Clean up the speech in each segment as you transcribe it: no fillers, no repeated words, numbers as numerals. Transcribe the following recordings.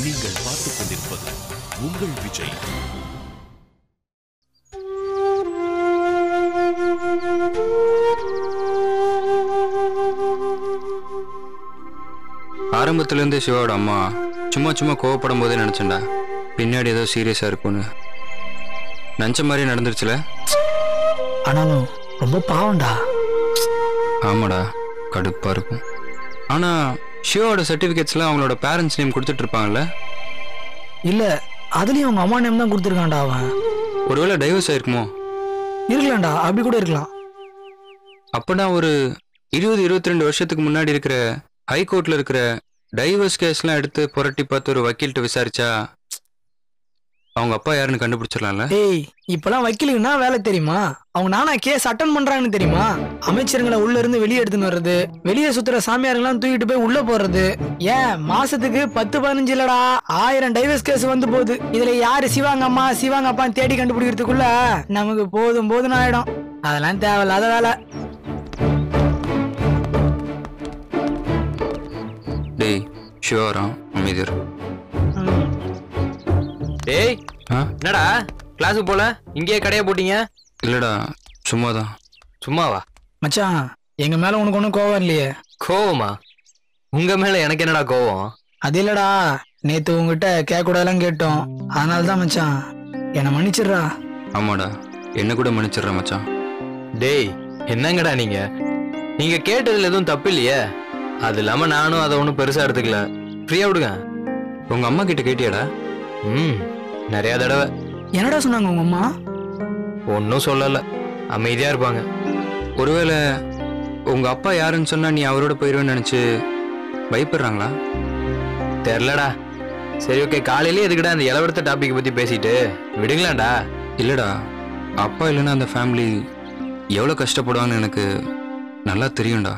நீங்கள் பார்த்துக் கொண்டிருப்பது உங்கள் விஜய். ஆரம்பத்திலேருந்து சிவாவோட அம்மா சும்மா சும்மா கோவப்படும் போதே நினச்சேன்டா பின்னாடி ஏதோ சீரியஸாக இருக்கும்னு. நினச்ச மாதிரியே நடந்துருச்சுல. ஆனாலும் ரொம்ப பாவம்டா. ஆமாடா, கடுப்பாக இருக்கும். ஆனால் சிவாவோட சர்டிஃபிகேட்ஸ்லாம் அவங்களோட பேரண்ட்ஸ் நேம் கொடுத்துட்டு இருப்பாங்கல்ல? இல்லை, அதுலேயும் அவங்க அம்மா நேம் தான் கொடுத்துருக்கான்டா. அவன் ஒருவேளை டைவர்ஸ் ஆயிருக்குமோ? இருக்கலாம்டா, அப்படி கூட இருக்கலாம். அப்போனா ஒரு 20-22 வருஷத்துக்கு முன்னாடி இருக்கிற ஹைகோர்ட்டில் இருக்கிற டைவர்ஸ் கேஸ்லாம் எடுத்து புரட்டி பார்த்து ஒரு வக்கீல்கிட்ட விசாரிச்சா அவங்க அப்பா யாருன்னு கண்டுபிடிச்சிடலாம்ல? ஏய், இப்பெல்லாம் வக்கீலுக்குன்னா வேலை தெரியுமா? அவங்க நானா கேஸ் அட்டன் பண்றாங்கன்னு தெரியுமா? அமைச்சருங்களை உள்ள இருந்து வெளியே எடுத்துன்னு வர்றது, வெளியே சுத்துற சாமியாரெல்லாம் தூக்கிட்டு போய் உள்ள போடுறது. ஏன் மாசத்துக்கு 10-15 இல்லடா 1000 டைவர்ஸ் கேஸ் வந்து போகுது. இதுல யாரு சிவாங்க அம்மா சிவாங்க அப்பான்னு தேடி கண்டுபிடிக்கிறதுக்குள்ள நமக்கு போதும் போதும்னு ஆயிடும். அதெல்லாம் தேவையில்லாத வேலை. டேய் ஷியோராம் அமைதியர். டேய் என்னடா கிளாஸுக்கு போல இங்கேயே கடையை போட்டீங்க? இல்லடா, சும்மாதான். சும்மாவா? மச்சான், எங்க மேல உனக்கு ஒன்றும் கோவம் இல்லையே? கோவமா? உங்க மேல எனக்கு என்னடா கோவம்? அது இல்லடா, நேத்து உங்ககிட்ட கேட்கக்கூடாதெல்லாம் கேட்டோம். அதனாலதான் மச்சான், என்னை மன்னிச்சிடுறா. ஆமாடா, என்ன கூட மன்னிச்சிடுறா மச்சான். டேய் என்னங்கடா நீங்க கேட்டதுல எதுவும் தப்பு இல்லையே. அது இல்லாம நானும் அதை ஒன்றும் பெருசா எடுத்துக்கல. ஃப்ரீயா விடுங்க. உங்க அம்மா கிட்ட கேட்டியாடா? நிறைய தடவை. என்னடா சொன்னாங்க உங்க அம்மா? ஒன்னும் சொல்லல, அமைதியா இருப்பாங்க. ஒருவேளை உங்க அப்பா யாருன்னு சொன்னா நீ அவரோட போயிருவேன்னு நினைச்சு பயப்படுறாங்களா? தெரிலடா. சரி ஓகே, காலையிலேயே எதுக்குடா அந்த இளவரத்த டாபிக் பத்தி பேசிட்டு விடுங்களாண்டா. இல்லடா, அப்பா இல்லைன்னா அந்த ஃபேமிலி எவ்வளோ கஷ்டப்படுவாங்கன்னு எனக்கு நல்லா தெரியும்டா.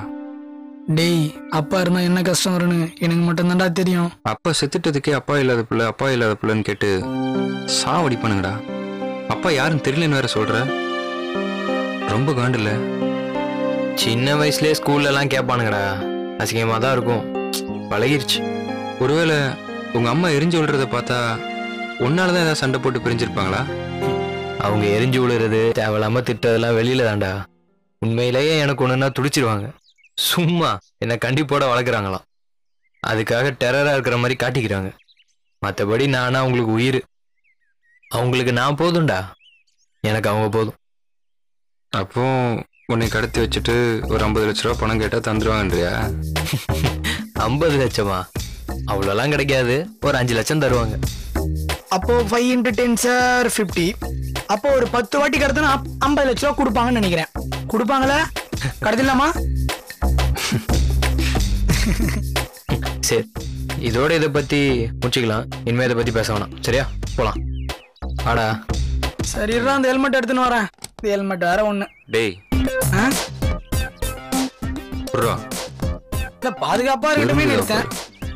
டேய், அப்பா இருந்தா என்ன கஷ்டம் வரும்னு எனக்கு மட்டும்தான்டா தெரியும். அப்பா செத்துட்டதுக்கே அப்பா இல்லாத பிள்ளைன்னு கேட்டு சாவடிப்பானுங்கடா. அப்பா யாருன்னு தெரியலன்னு வேற சொல்ற. ரொம்ப காண்டில்ல? சின்ன வயசுலயே ஸ்கூல்ல எல்லாம் கேட்பானுங்கடா. அசிங்கமா தான் இருக்கும், பழகிருச்சு. ஒருவேளை உங்க அம்மா எரிஞ்சு விழுறத பார்த்தா உன்னாலதான் ஏதாவது சண்டை போட்டு பிரிஞ்சிருப்பாங்களா? அவங்க எரிஞ்சு விழுறது தேவையில்லாம திட்டதெல்லாம் வெளியில தான்டா. உண்மையிலேயே எனக்கு ஒண்ணுன்னா துடிச்சிருவாங்க. சும்மா என்ன கண்டிப்போட வளர்க்குறாங்களாம். அதுக்காக டெரரா இருக்கிற மாதிரி காட்டிக்கிறாங்க. மற்றபடி நானா அவங்களுக்கு உயிர். அவங்களுக்கு நான் போதும்டா, எனக்கு அவங்க போதும். அப்போ உன்னை கடத்தி வச்சுட்டு ஒரு 50 லட்ச ரூபா பணம் கேட்டா தந்துருவாங்கன்றியா? 50 லட்சமா? அவ்வளோலாம் கிடைக்காது, ஒரு 5 லட்சம் தருவாங்க. அப்போ 5 × 10 சார் 50. அப்போ ஒரு 10 வாட்டி கடத்தினா 50 லட்ச ரூபா கொடுப்பாங்கன்னு நினைக்கிறேன். கொடுப்பாங்களா? கடத்திடலாமா? சரி, இதோட இதை பத்தி முடிச்சுக்கலாம். இனிமே இதை பத்தி பேச வேணாம், சரியா? போலாம் ஆடா. சரிடா, அந்த ஹெல்மெட் எடுத்துன்னு வரேன். இந்த ஹெல்மெட் வேற ஒண்ணு. டேய் பாதுகாப்பா இருக்கட்டுமே நினைச்சேன்.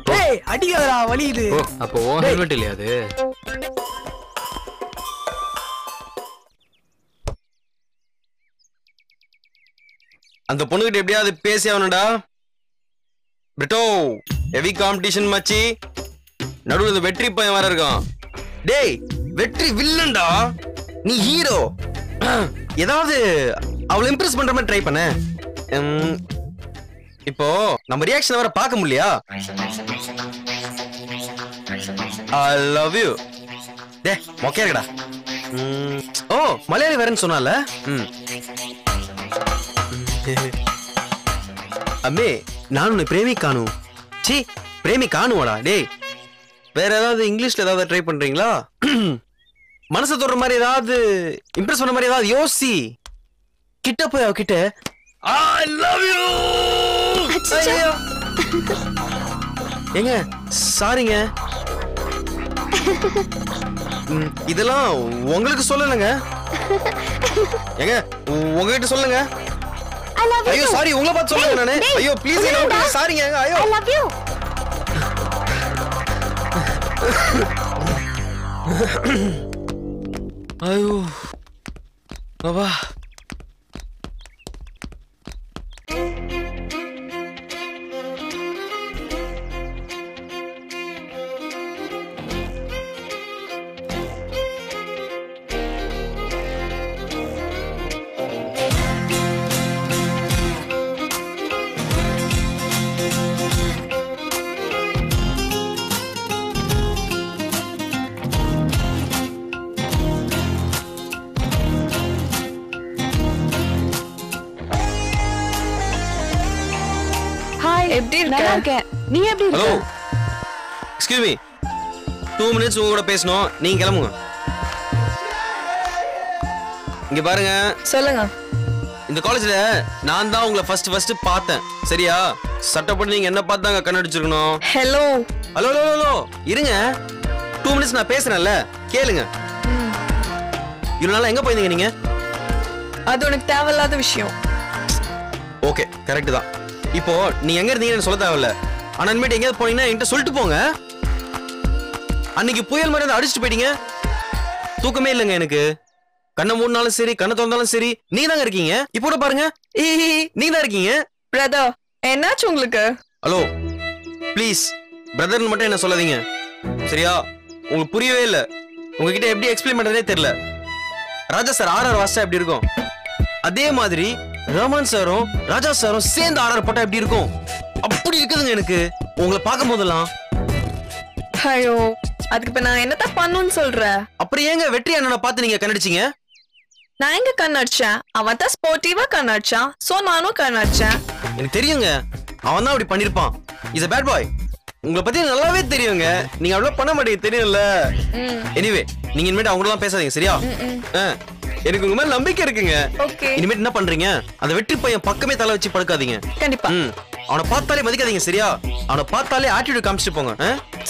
டேய் அடிக்காதடா, வலி இது. அப்போ ஹெல்மெட் இல்லையா அது? அந்த பொண்ணுகிட்ட எப்படியாவது பேசி ஆகணும்டா. பிரிட்டோ ஹெவி காம்படிஷன் மச்சி. நடுவில் இந்த வெற்றி பையன் வர இருக்கான். டேய் வெற்றி வில்லன்டா, நீ ஹீரோ. ஏதாவது அவளை இம்ப்ரெஸ் பண்ற மாதிரி ட்ரை பண்ண. இப்போ நம்ம ரியாக்ஷன் வர பார்க்க முடியலையா? I love you. டே மொக்கையா இருக்கடா. ஓ மலையாளி வரேன்னு சொன்னால. அம்மே நான் உன்னை பிரேமி காணும். சி பிரேமி காணுவாடா. டேய் வேற ஏதாவது இங்கிலீஷ்ல ஏதாவது ட்ரை பண்றீங்களா? மனசை தொடுற மாதிரி ஏதாவது, இம்ப்ரெஸ் பண்ண மாதிரி ஏதாவது யோசி. கிட்ட போய் அவகிட்ட ஐ லவ் யூ. ஏங்க சாரிங்க, இதெல்லாம் உங்களுக்கு சொல்லலங்க. ஏங்க உங்ககிட்ட சொல்லுங்க. ஐயோ சாரி, உங்களை பார்த்து சொல்லுங்க நானு. ஐயோ ப்ளீஸ் சாரிங்க. ஐயோ ஐ லவ் யூ. ஐயோ பாபா. எப்படி இருக்க? நல்லா இருக்கேன். நீ எப்படி ஹலோ இருக்க? எக்ஸ்கியூஸ் மீ 2 minutes உங்க கூட பேசணும். நீங்க கிளம்புங்க. இங்க பாருங்க, சொல்லுங்க. இந்த காலேஜ்ல நான் தான் உங்களை ஃபர்ஸ்ட் பார்த்தேன். சரியா? சட்டப்படி நீங்க என்ன பார்த்தாங்க கண்ணடிச்சிருக்கணும். ஹலோ ஹலோ ஹலோ ஹலோ இருங்க. 2 minutes நான் பேசுறேன்ல, கேளுங்க. இவ்வளவு நாளா எங்க போயிருந்தீங்க நீங்க? அது உனக்கு தேவையில்லாத விஷயம். ஓகே கரெக்ட் தான். இப்போ நீங்க எங்க இருந்தீங்கன்னு சொல்ல தேவையில்ல. ஆனா இனிமேட்டு எங்கேயாவது போனீங்கன்னா என்கிட்ட சொல்லிட்டு போங்க. அன்னைக்கு புயல் மாதிரி வந்து அடிச்சுட்டு போயிட்டீங்க. தூக்கமே இல்லைங்க எனக்கு. கண்ணை மூடினாலும் சரி, கண்ணை திறந்தாலும் சரி, நீங்க தாங்க இருக்கீங்க. இப்போ கூட பாருங்க, நீங்க தான் இருக்கீங்க. பிரதர், என்னாச்சு உங்களுக்கு? ஹலோ ப்ளீஸ், பிரதர்னு மட்டும் என்ன சொல்லாதீங்க. சரியா? உங்களுக்கு புரியவே இல்லை. உங்ககிட்ட எப்படி எக்ஸ்பிளைன் பண்றதே தெரியல. ராஜா சார் ஆர்ஆர் வாசிச்சா எப்படி இருக்கும், அதே மாதிரி ரமன் சாரும் ராஜா சாரும் சேர்ந்து ஆர்ஆர் போட்டா எப்படி இருக்கும், அப்படி இருக்குதுங்க எனக்கு உங்களை பார்க்கும் போதெல்லாம். ஐயோ, அதுக்கு இப்ப நான் என்னதான் பண்ணுன்னு சொல்றேன்? அப்புறம் ஏங்க வெற்றி அண்ணனை பார்த்து நீங்க கண்ணடிச்சீங்க? நான் எங்க கண்ணடிச்சேன்? அவன் தான் ஸ்போர்ட்டிவா கண்ணடிச்சான், சோ நானும் கண்ணடிச்சேன். எனக்கு தெரியுங்க, அவன் தான் அப்படி பண்ணிருப்பான். Is a bad boy. உங்களை பத்தி நல்லாவே தெரியுங்க. நீங்க அவ்வளவு பண்ண மாட்டீங்க, தெரியும்ல. எனிவே, நீங்க இனிமேட்டு அவங்க தான் பேசாதீங்க. சரியா? எனக்கு உங்க மேல நம்பிக்கை இருக்குங்க. ஓகே, இனிமேட்டு என்ன பண்றீங்க, அந்த வெற்றி பையன் பக்கமே தலை வச்சு படுக்காதீங்க. கண்டிப்பா. அவனை பார்த்தாலே மதிக்காதீங்க. சரியா? அவனை பார்த்தாலே ஆட்டிடியூட் காமிச்சிட்டு போங்க.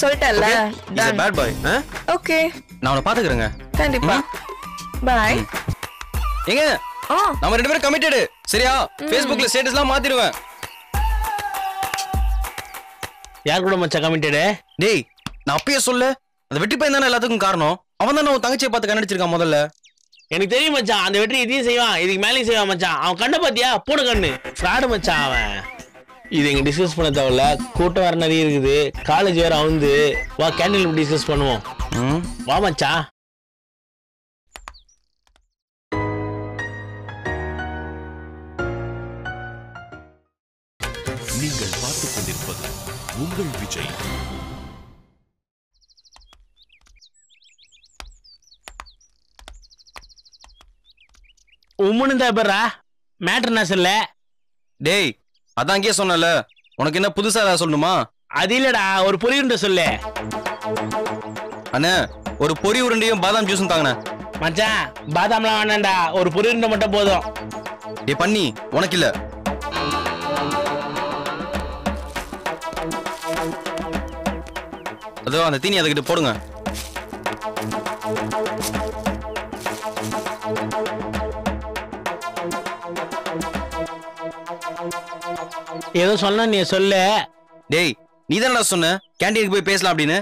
சொல்லிட்டல்ல. Is a bad boy. Okay, நான் அவனை பாத்துக்கிறேங்க. கண்டிப்பா. பை. ஏங்க, நம்ம 2 பேரும் கமிட்டட். சரியா? Facebookல ஸ்டேட்டஸ்லாம் மாத்திடுவேன். யார் கூட மச்சான் கமிட்டடு? டேய், நான் அப்பயே சொல்ல, அந்த வெற்றி பையன் தானே எல்லாத்துக்கும் காரணம். அவன் தானே உன் தங்கச்சியை பார்த்து கண்ணடிச்சிருக்கான் முதல்ல. எனக்கு தெரியும் மச்சான், அந்த வெற்றி இதையும் செய்வான், இதுக்கு மேலேயும் செய்வான் மச்சான். அவன் கண்ணை பாத்தியா? பூனை கண்ணு, ஃப்ராடு மச்சான் அவன். இது எங்க டிஸ்கஸ் பண்ண தேவையில்ல, கூட்டம் வேற நிறைய இருக்குது, காலேஜ் வேற வந்து, வா கேண்டீன் டிஸ்கஸ் பண்ணுவோம். வா மச்சான். நீங்கள் பார்த்துக் கொண்டிருப்பது உங்கள் விஜய். உம்முன்னு தான் பேரா மேட்டர் என்ன சொல்ல? டேய், அதான் அங்கேயே சொன்னல, உனக்கு என்ன புதுசா ஏதாவது சொல்லணுமா? அது இல்லடா, ஒரு பொரியுண்ட சொல்லு. அண்ணே, ஒரு பொரி உருண்டையும் பாதாம் ஜூஸும் தாங்கண்ணே. மச்சான், பாதாம்லாம் வேணாண்டா, ஒரு பொரியுண்ட மட்டும் போதும். டேய் பண்ணி, உனக்கு இல்ல. அதோ அந்த தீனி அதுக்கிட்ட போடுங்க. ஏதோ சொன்ன நீ சொல்லு. டேய், நீ தானடா சொன்ன கேண்டீனுக்கு போய் பேசலாம் அப்படின்னு.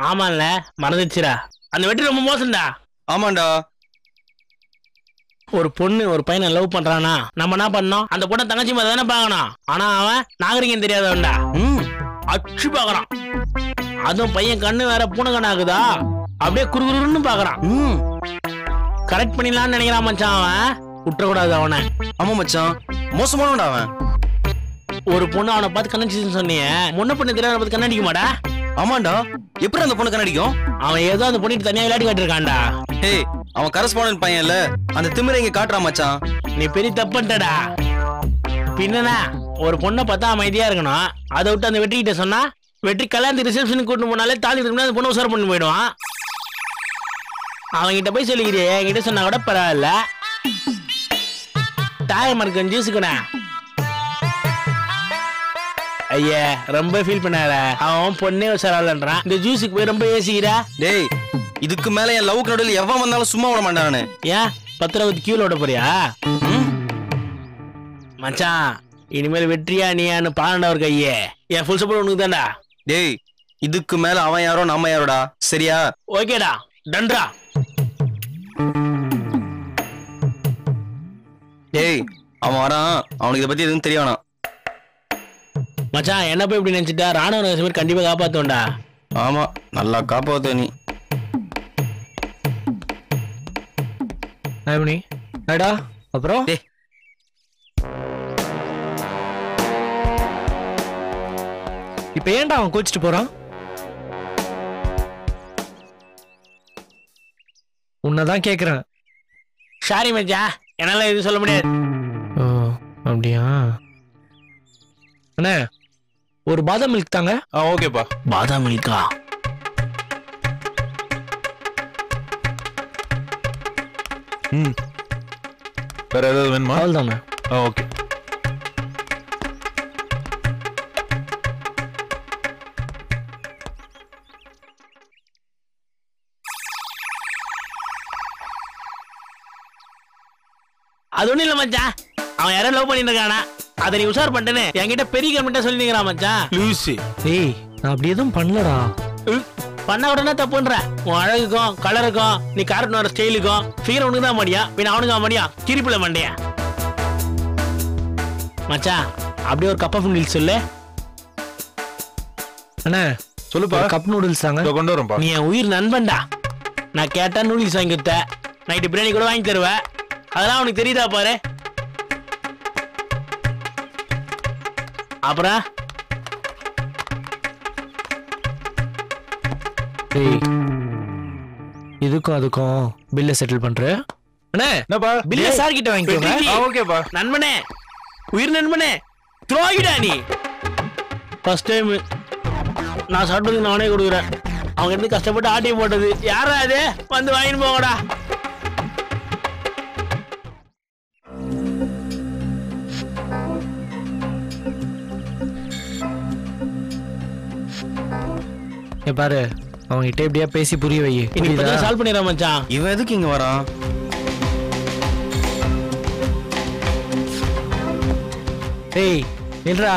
ஆமால, மறந்துச்சுடா. அந்த வெற்றி ரொம்ப மோசம்டா. ஆமாண்டா. ஒரு பொண்ணு ஒரு பையனை லவ் பண்றானா, நம்ம என்ன பண்ணோம், அந்த பொண்ணை தங்கச்சி மாதிரி தானே பார்க்கணும். ஆனா அவன் நாகரிகம் தெரியாதவன்டா, அச்சு பாக்குறான். அதுவும் பையன் கண்ணு வேற பூனை கண்ணு ஆகுதா, அப்படியே குறுகுறுன்னு பாக்குறான். கரெக்ட் பண்ணிடலாம்னு நினைக்கிறான் மச்சான். அவன் விட்டுறக்கூடாது அவனை. ஆமா மச்சான், மோசமானவன்டா அவன். ஒரு பொண்ணு அவனை பார்த்து கண்ணடிச்சுன்னு சொன்னீங்க, முன்ன பொண்ணு தெரியாத பார்த்து கண்ணடிக்க மாட்டா? ஆமாண்டா, எப்படி அந்த பொண்ணு கண்ணடிக்கும்? அவன் ஏதோ அந்த பொண்ணிட்டு தனியா விளையாடி காட்டிருக்கான்டா. ஏய், அவன் கரஸ்பாண்டன்ட் பையன் இல்ல, அந்த திமிரை இங்க காட்டுறான் மச்சான். நீ பெரிய தப்புட்டடா. பின்னா ஒரு பொண்ணை பார்த்தா அமைதியா இருக்கணும், அதை விட்டு அந்த வெற்றி கிட்ட சொன்னா, வெற்றி கல்யாணத்துக்கு ரிசப்ஷனுக்கு கூட்டு போனாலே தாலி இருக்கு, அந்த பொண்ணை உசார் பண்ணி போயிடுவான். அவன்கிட்ட போய் சொல்லிக்கிறியே, என்கிட்ட சொன்னா கூட பரவாயில்ல. தாயமருக்கு ஜூஸுக்குண்ணா. ஐயா, ரொம்ப ஃபீல் பண்ணாத, அவன் பொண்ணே உசாராலன்றான், இந்த ஜூஸுக்கு போய் ரொம்ப யோசிக்கிறா. டேய், இதுக்கு மேல என் லவ் நடுவில் எவன் வந்தாலும் சும்மா விட மாட்டானே. ஏன் 10 கியூல விட போறியா? மச்சான், இனிமேல் வெற்றியா நீயான்னு பாண்டவர் கையே, என் ஃபுல் சப்போர்ட் உனக்கு தான்டா. டேய், இதுக்கு மேல அவன் யாரோ நம்ம யாரோடா. சரியா? ஓகேடா, டன்ரா. டேய், அவன் வரான், அவனுக்கு இதை பத்தி எதுவும் தெரிய வேணாம். மச்சான், என்ன போய் இப்படி நினைச்சிட்டா, ராணுவ ரகசியம் கண்டிப்பா காப்பாத்தோண்டா. ஆமா, நல்லா காப்பாத்த நீ. மணி அடா, அப்புறம் டேய், இப்ப ஏன்டா அவன் கோச்சிட்டு போறான்? உன்னதான் கேக்குறேன். சாரி மச்சான், என்னால எதுவும் சொல்ல முடியாது. ஓ, அப்படியா? அண்ணே, ஒரு பாதாம் மில்க் தாங்க. ஓகேப்பா. பாதாம் மில்கா? வேற ஏதாவது வேணுமா? அவ்வளவுதாங்க. ஓகே. அது ஒண்ணும் இல்ல மச்சான், அவன் யாரோ லவ் பண்ணிட்டு இருக்கானா, அதை நீ உஷார் பண்ணிட்டேன்னு என்கிட்ட பெரிய கமெண்ட்டா சொல்லிக்கிறான் மச்சான். லூசி. ஏய் நான் அப்படி எதுவும் பண்ணலடா. பண்ண உடனே தப்புன்ற. உன் அழகுக்கும் கலருக்கும் நீ காரட் வர ஸ்டைலுக்கும் ஃபிகர் உனக்கு தான் மாடியா, பின்ன அவனுக்கு மாடியா, கிரிப்புல மாண்டியா மச்சான். அப்படியே ஒரு கப் ஆஃப் நூடுல்ஸ் சொல்லு. அண்ணா சொல்லுப்பா. கப் நூடுல்ஸ் தாங்க. கொண்டு வரேன்ப்பா. நீ என் உயிர் நண்பன்டா. நான் கேட்டா நூடுல்ஸ் வாங்கி கொடுத்த, நைட்டு பிரியாணி கூட வாங்கி தருவேன். அதெல்லாம் உனக்கு தெரியுதா பாரு. அப்புறம் இதுக்கும் அதுக்கும் பில்ல செட்டில் பண்ற. அண்ணே என்னப்பா? பில்ல சார் கிட்ட வாங்கிக்கோங்க. ஓகேப்பா. நண்பனே, உயிர் நண்பனே, துரோகிடா நீ. ஃபர்ஸ்ட் டைம் நான் சாப்பிட்டதுக்கு நானே கொடுக்குறேன். அவங்க இருந்து கஷ்டப்பட்டு ஆட்டியம் போட்டது யாரா அது? வந்து வாங்கிட்டு போங்கடா. பாரு அவங்க கிட்ட எப்படியா பேசி புரிய வை. இன்னைக்கு சால்வ் பண்ணிடுறேன் மச்சான். இவன் எதுக்கு இங்க வரான்? டேய் நில்றா,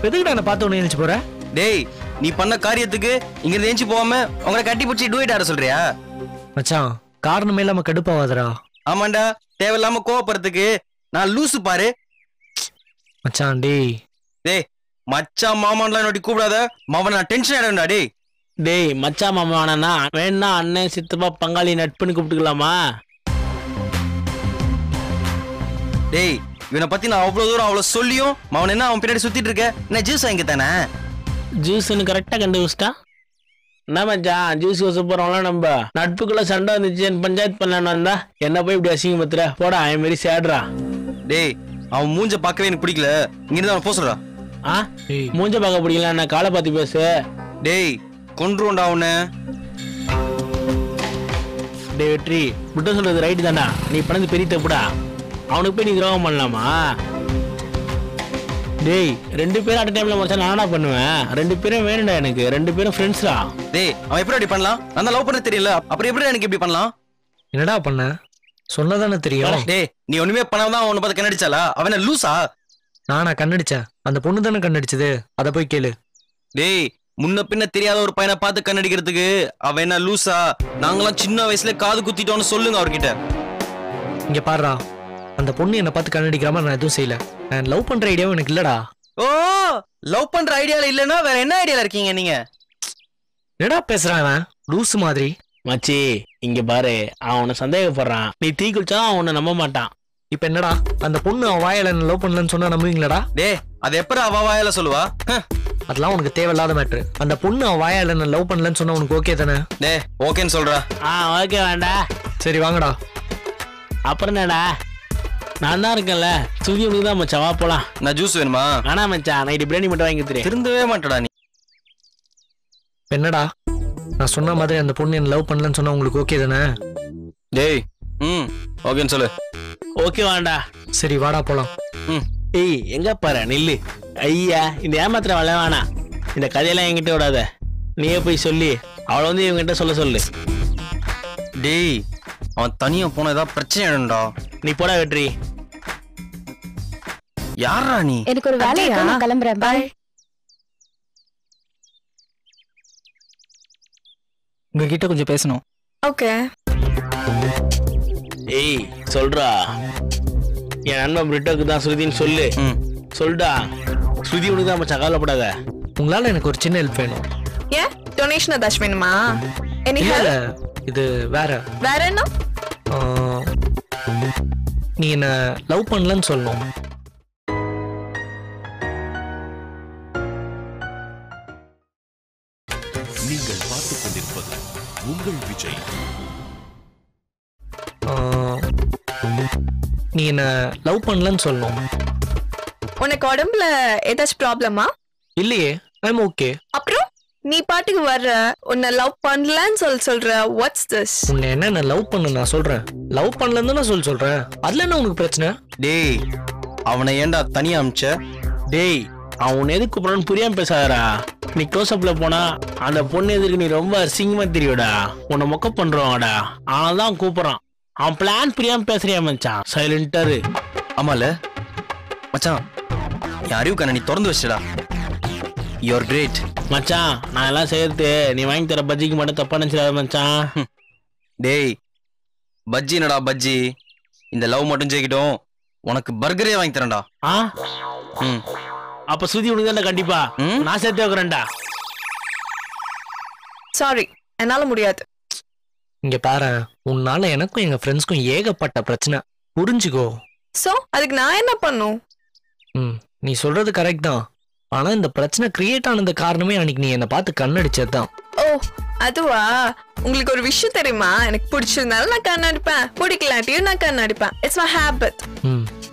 எதுக்குடா என்ன பார்த்து ஒன்று நினைச்சு போற? டேய் நீ பண்ண காரியத்துக்கு இங்க இருந்து ஏஞ்சி போகாம உங்களை கட்டி பிடிச்சி டூயிட் ஆட சொல்றியா? மச்சான் காரணமே இல்லாம கடுப்பாவாதரா. ஆமாண்டா, தேவையில்லாம கோவப்படுறதுக்கு நான் லூசு பாரு. மச்சான் டேய் டேய் மச்சான் மாமான்லாம் நோட்டி கூப்பிடாத, மாவன் நான் டென்ஷன் ஆயிடும்டா. டேய் டேய் மச்சான் மாமா வேணா, வேணா அண்ணன் சித்தப்பா பங்காளி நட்புன்னு கூப்பிட்டுக்கலாமா? டேய் இவனை பத்தி நான் அவ்வளவு தூரம் அவ்வளவு சொல்லியும் அவன் என்ன அவன் பின்னாடி சுத்திட்டு இருக்க? என்ன ஜூஸ் வாங்கி தானே? ஜூஸ்ன்னு கரெக்டா கண்டுபிடிச்சிட்டா. என்ன மச்சான் ஜூஸ் சூப்பர்லாம். நம்ம நட்புக்குள்ள சண்டை வந்துச்சு, பஞ்சாயத்து பண்ணலான்னு வந்தா என்ன போய் இப்படி அசிங்கப்படுத்துற? போடா ஐ மாரி சேடுறா. டேய் அவன் மூஞ்ச பார்க்கவே எனக்கு பிடிக்கல, இங்க இருந்து அவன் போக சொல்றா. மூஞ்ச பார்க்க பிடிக்கல, என்ன காலை பார்த்து பேசு. டேய் கொன்றுண்டா அவனு. டேய் வெற்றி, விட்டு சொல்றது ரைட்டு தான்டா. நீ பண்ணது பெரிய தப்புடா. அவனுக்கு போய் நீ துரோகம் பண்ணலாமா? டேய் 2 பேரும் அட் டைம்ல மச்சான் நானா பண்ணுவேன்? 2 பேரும் வேணும்டா எனக்கு, 2 பேரும் ஃப்ரெண்ட்ஸ்டா. டேய் அவன் எப்படி அப்படி பண்ணலாம்? நான் லவ் பண்ண தெரியல, அப்புறம் எப்படி எனக்கு இப்படி பண்ணலாம்? என்னடா பண்ண? சொன்னதானே தெரியும். டேய் நீ ஒண்ணுமே பண்ணாதான் அவனை பார்த்து கண்ணடிச்சாலா? அவன லூசா? நானா கண்ணடிச்சேன்? அந்த பொண்ணு தானே கண்ணடிச்சது, அதை போய் கேளு. டேய் முன்ன பின்ன தெரியாத ஒரு பையனை பார்த்து கண்ணடிக்கிறதுக்கு அவன் என்ன லூசா? நாங்களாம் சின்ன வயசுல காது குத்திட்டோம்னு சொல்லுங்க அவர்கிட்ட. இங்க பாருடா, அந்த பொண்ணு என்னை பார்த்து கண்ணடிக்கிற மாதிரி நான் எதுவும் செய்யல. நான் லவ் பண்ற ஐடியாவும் எனக்கு இல்லடா. ஓ லவ் பண்ற ஐடியால இல்லன்னா வேற என்ன ஐடியால இருக்கீங்க நீங்க? என்னடா பேசுறான் அவன் லூசு மாதிரி? மச்சி இங்க பாரு, அவனை சந்தேகப்படுறான். நீ தீ குளிச்சா அவனை நம்ப மாட்டான். இப்ப என்னடா அந்த பொண்ணு அவன் வாயில என்ன லவ் பண்ணலன்னு சொன்னா நம்புவீங்களாடா? டேய் அது எப்படி அவ வாயால சொல்லுவா? அதெல்லாம் உனக்கு தேவையில்லாத மேட்ரு. அந்த பொண்ணு அவன் வாயால என்ன லவ் பண்ணலன்னு சொன்னா உனக்கு ஓகே தானே? டேய் ஓகேன்னு சொல்றா. ஓகே வேண்டா. சரி வாங்கடா. அப்புறம் என்னடா, நான் தான் இருக்கேன்ல, சுதி உனக்கு தான் மச்சான், வா போலாம். நான் ஜூஸ் வேணுமா? வேணா மச்சான், நைட்டு பிரியாணி மட்டும் வாங்கி தரேன். திருந்தவே மாட்டடா நீ. என்னடா நான் சொன்ன மாதிரி அந்த பொண்ணு என்ன லவ் பண்ணலன்னு சொன்னா உங்களுக்கு ஓகே தானே? டேய் ஓகேன்னு சொல்லு. ஓகே வாண்டா. சரி வாடா போலாம். ஏய் எங்க பாரு நில்லு. ஐயா இந்த ஏமாத்திர வள வேணா, இந்த கதையெல்லாம் என்கிட்ட விடாத. நீயே போய் சொல்லி அவளை வந்து இவங்கிட்ட சொல்ல சொல்லு. டேய் அவன் தனியா போன ஏதாவது பிரச்சனை ஆயிடும்டா. நீ போடா வெற்றி. யாரா நீ? எனக்கு ஒரு வேலை இருக்கு, நான் கிளம்புறேன். பை. உங்ககிட்ட கொஞ்சம் பேசணும். ஓகே. ஏய் சொல்றா, என் நண்பன் பிரிட்டோக்கு தான் ஸ்ருதின்னு சொல்லு. சொல்டா, ஸ்ருதி உனக்கு தான் மச்சான், கவலைப்படாத. உங்களால எனக்கு ஒரு சின்ன ஹெல்ப் வேணும். ஏன் டொனேஷன் ஏதாச்சும் வேணுமா? Any help? இது வேற என்ன? நீ என்ன லவ் பண்ணலன்னு சொல்லணும். நீங்கள் பார்த்துக் கொண்டிருப்பது உங்கள் விஜய். நீ என்ன லவ் பண்ணலன்னு சொல்லணும். உனக்கு உடம்புல ஏதாச்சும் ப்ராப்ளமா? இல்லையே ஐம் ஓகே. அப்புறம் நீ பாட்டுக்கு வர்ற உன்னை லவ் பண்ணலன்னு சொல்ற. Watts this? உன்னை என்ன நான் லவ் பண்ண நான் சொல்றேன். லவ் பண்ணலன்னு நான் சொல்றேன். அதுல என்ன உனக்கு பிரச்சனை? டேய் அவனை ஏன்டா தனியா அமிச்ச? டேய் அவன் எதுக்கு கூப்பிடறான்னு புரியாம பேசாதடா. நீ க்ளோஸ் அப்ல போனா அந்த பொண்ணு எதுக்கு நீ ரொம்ப அசிங்கமா தெரியுடா. உன்னை மொக்க பண்றவாடா. அவன் தான் கூப்பிடறான். அவன் பிளான் புரியாம பேசுறியா மச்சான். சைலண்டா இரு. ஆமால மச்சான், என் அறிவு கண்ண நீ திறந்து வச்சுடா. யூஆர் கிரேட் மச்சான். நான் எல்லாம் செய்யறது நீ வாங்கி தர பஜ்ஜிக்கு மட்டும் தப்பா நினைச்சிடாத மச்சான். டேய் பஜ்ஜி என்னடா பஜ்ஜி, இந்த லவ் மட்டும் ஜெயிக்கிட்டோம் உனக்கு பர்கரே வாங்கி தரேன்டா. ஆ அப்ப சுதி உனக்கு தான்டா கண்டிப்பா. நான் சேர்த்து வைக்கிறேன்டா. சாரி, என்னால முடியாது. இங்க பாரு, உன்னால எனக்கும் எங்க ஃப்ரெண்ட்ஸ்க்கும் ஏகப்பட்ட பிரச்சனை, புரிஞ்சுக்கோ. சோ அதுக்கு நான் என்ன பண்ணும்? நீ சொல்றது கரெக்ட் தான். ஆனா இந்த பிரச்சனை கிரியேட் ஆனது காரணமே அன்னைக்கு நீ என்ன பார்த்து கண்ணடிச்சதுதான். ஓ அதுவா? உங்களுக்கு ஒரு விஷயம் தெரியுமா? எனக்கு பிடிச்சிருந்தாலும் நான் கண்ணடிப்பேன், பிடிக்கலாட்டியும் நான் கண்ணடிப்பேன். It's my habit.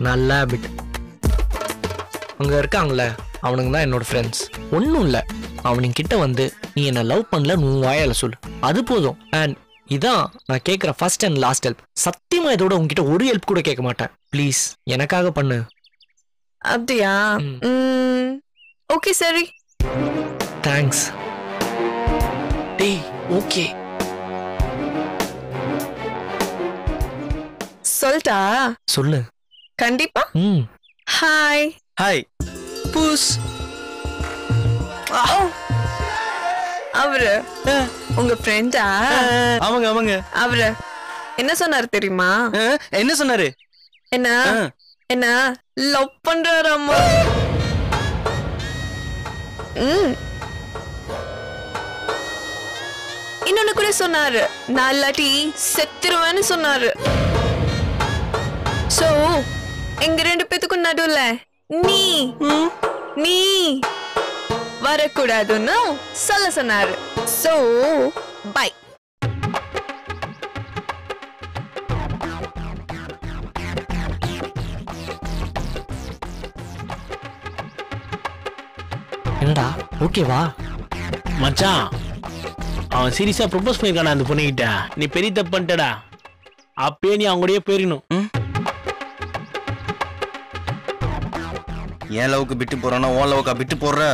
நல்ல ஹேபிட். அங்க இருக்காங்களே அவனுங்க தான் என்னோட ஃப்ரெண்ட்ஸ். ஒன்றும் இல்லை, அவனுங்க கிட்ட வந்து நீ என்ன லவ் பண்ணல உன் வாயால சொல்லு, அது போதும். அண்ட் இதான் நான் கேட்குற ஃபர்ஸ்ட் அண்ட் லாஸ்ட் ஹெல்ப். சத்தியமா இதோட உங்ககிட்ட ஒரு ஹெல்ப் கூட கேட்க மாட்டேன். ப்ளீஸ் எனக்காக பண்ணு. அப்படியா? ஓகே சரி. தேங்க்ஸ். டேய் ஓகே சொல்லிட்டா? சொல்லு. கண்டிப்பா. ஹாய். ஹாய் பூஸ். அவரு உங்க ஃப்ரெண்டா? ஆமாங்க ஆமாங்க. அவரு என்ன சொன்னாரு தெரியுமா? என்ன சொன்னாரு? என்ன என்ன லவ் பண்றாராமா? இன்னொன்னு கூட சொன்னாரு, நான் இல்லாட்டி செத்துருவேன்னு சொன்னாரு. சோ எங்க ரெண்டு பேத்துக்கும் நடுவுல நீ நீ வரக்கூடாதுன்னு சொல்ல சொன்னாரு. So bye. என்னடா ஓகேவா? மச்சான் அவன் சீரியஸா ப்ரொபோஸ் பண்ணிருக்கானா அந்த பொண்ணுகிட்ட. நீ பெரிய தப்பு பண்ணிட்டடா. அப்பயே நீ அவங்க கூடயே போயிடணும். என் லவுக்கு விட்டு போறானா உன் லவுக்கா விட்டு போடுற?